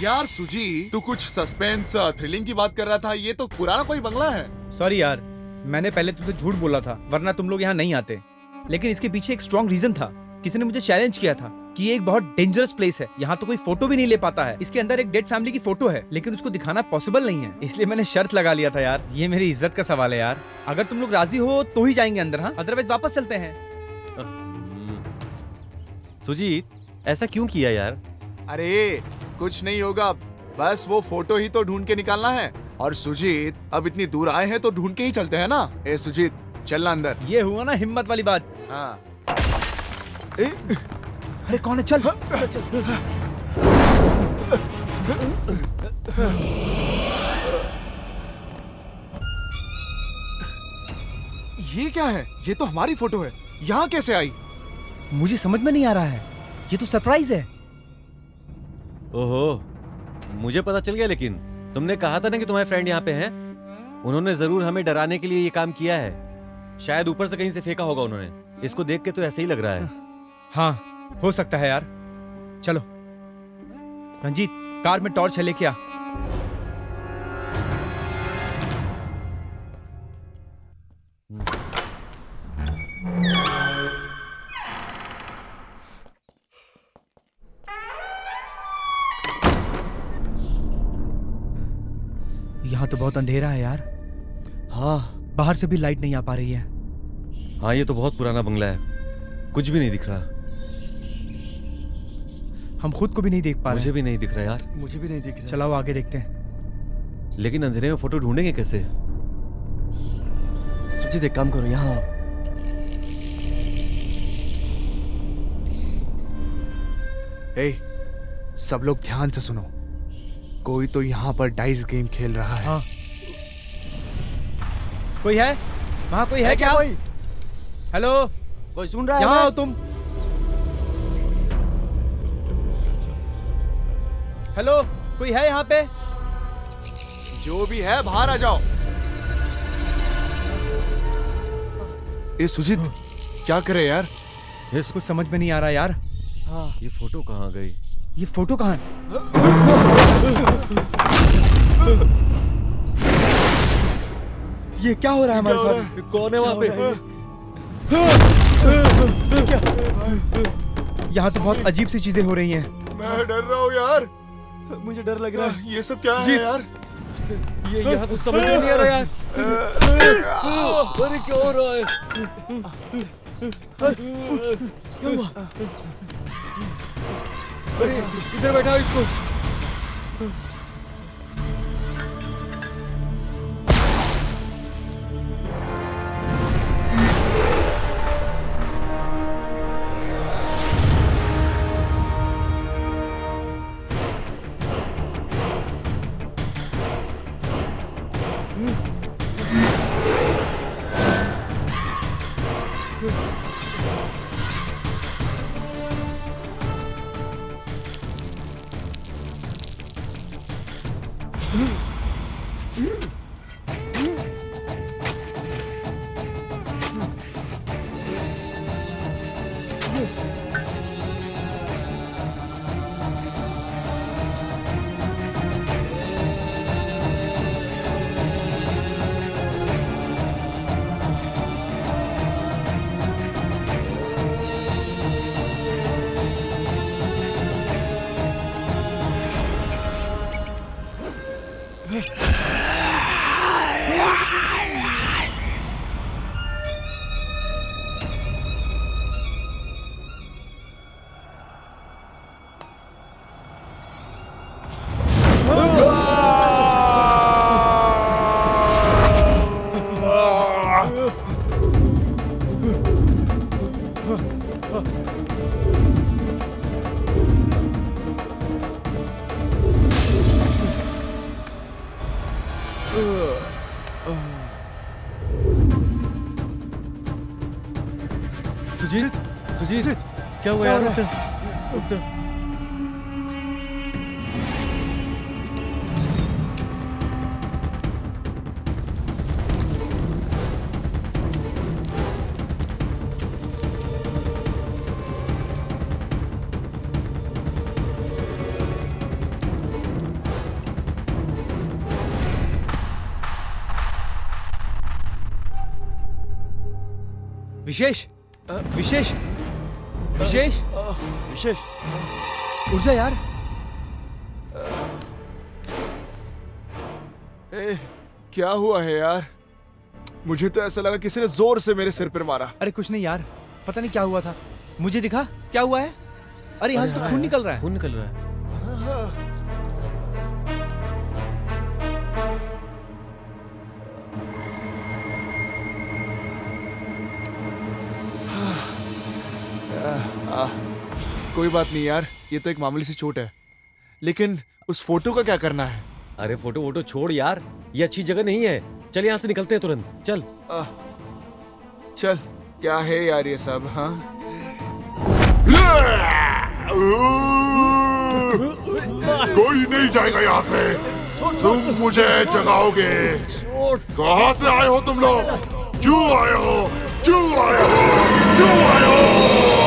Speaker 4: यार सुजी, तू कुछ सस्पेंस थ्रिलिंग की बात कर रहा था। ये तो पुराना कोई बंगला है।
Speaker 12: सॉरी यार, मैंने पहले तुमसे झूठ बोला था, वरना तुम लोग यहाँ नहीं आते। लेकिन इसके पीछे एक स्ट्रॉन्ग रीजन था। किसी ने मुझे चैलेंज किया था कि ये एक बहुत डेंजरस प्लेस है, यहाँ तो कोई फोटो भी नहीं ले पाता है। इसके अंदर एक डेड फैमिली की फोटो है, लेकिन उसको दिखाना पॉसिबल नहीं है। इसलिए मैंने शर्त लगा लिया था यार। ये मेरी इज्जत का सवाल है यार। अगर तुम लोग राजी हो तो ही जाएंगे अंदर, हाँ, अदरवाइज वापस चलते हैं।
Speaker 10: सुजीत, ऐसा क्यों किया यार?
Speaker 4: अरे कुछ नहीं होगा, बस वो फोटो ही तो ढूंढ के निकालना है। और सुजीत, अब इतनी दूर आए हैं तो ढूंढ के ही चलते हैं ना। ए सुजीत, चलना अंदर।
Speaker 12: ये हुआ ना हिम्मत वाली बात।
Speaker 4: हाँ।
Speaker 12: अरे कौन है? चल।
Speaker 4: ये क्या है? ये तो हमारी फोटो है, यहाँ कैसे आई?
Speaker 12: मुझे समझ में नहीं आ रहा है, ये तो सरप्राइज है।
Speaker 10: ओहो, मुझे पता चल गया, लेकिन तुमने कहा था ना कि तुम्हारे फ्रेंड यहाँ पे हैं। उन्होंने जरूर हमें डराने के लिए ये काम किया है। शायद ऊपर से कहीं से फेंका होगा उन्होंने। इसको देख के तो ऐसे ही लग रहा है।
Speaker 12: हाँ, हो सकता है यार। चलो रंजीत, कार में टॉर्च है, लेके आ। यहाँ तो बहुत अंधेरा है यार।
Speaker 10: हाँ,
Speaker 12: बाहर से भी लाइट नहीं आ पा रही है।
Speaker 10: हाँ, ये तो बहुत पुराना बंगला है, कुछ भी नहीं दिख रहा।
Speaker 12: हम खुद को भी नहीं देख पा रहे।
Speaker 10: मुझे भी नहीं दिख रहा यार।
Speaker 11: मुझे भी नहीं दिख रहा।
Speaker 12: चलाओ आगे देखते हैं।
Speaker 10: लेकिन अंधेरे में फोटो ढूंढेंगे कैसे?
Speaker 11: सुजीत, एक काम करो, यहाँ आओ।
Speaker 4: ए, सब लोग ध्यान से सुनो। कोई तो यहाँ पर डाइस गेम खेल रहा है।
Speaker 12: हाँ। कोई है वहाँ? कोई है क्या?
Speaker 11: कोई?
Speaker 12: हेलो,
Speaker 11: कोई सुन रहा है?
Speaker 12: यहाँ आओ तुम। हेलो, कोई है यहाँ पे?
Speaker 4: जो भी है बाहर आ जाओ। ए सुजीत, क्या करे यार?
Speaker 10: ये
Speaker 12: कुछ समझ में नहीं आ रहा यार।
Speaker 11: हाँ।
Speaker 10: ये फोटो कहाँ गई?
Speaker 12: ये फोटो कहाँ है? ये क्या हो रहा है हमारे साथ?
Speaker 10: कौन है वहाँ पे?
Speaker 12: यहाँ तो बहुत अजीब सी चीजें हो रही हैं।
Speaker 4: मैं डर रहा हूँ यार।
Speaker 11: मुझे डर लग रहा है।
Speaker 4: ये सब क्या है यार?
Speaker 10: ये यहाँ कुछ समझ में नहीं आ रहा यार। अरे क्या हो रहा है?
Speaker 11: क्या हुआ?
Speaker 10: अरे इधर बैठाओ इसको। सुजीत सुजीत क्या हुआ यार? उठना।
Speaker 12: विशेष विशेष विशेष
Speaker 11: विशेष
Speaker 12: उठ जा यार।
Speaker 4: क्या हुआ है यार? मुझे तो ऐसा लगा किसी ने जोर से मेरे सिर पर मारा।
Speaker 12: अरे कुछ नहीं यार, पता नहीं क्या हुआ था। मुझे दिखा क्या हुआ है। अरे यहाँ से तो खून निकल रहा है।
Speaker 10: खून निकल रहा है।
Speaker 4: कोई बात नहीं यार, ये तो एक मामूली सी चोट है, लेकिन उस फोटो का क्या करना है?
Speaker 10: अरे फोटो वोटो छोड़ यार, ये अच्छी जगह नहीं है। चल यहाँ से निकलते हैं तुरंत, चल।
Speaker 4: चल, क्या है यार ये सब? हाँ,
Speaker 13: कोई नहीं जाएगा यहाँ से। तुम मुझे जगाओगे। कहाँ से आए हो तुम लोग? क्यों आए हो? क्यों आए हो? क्यों आए हो?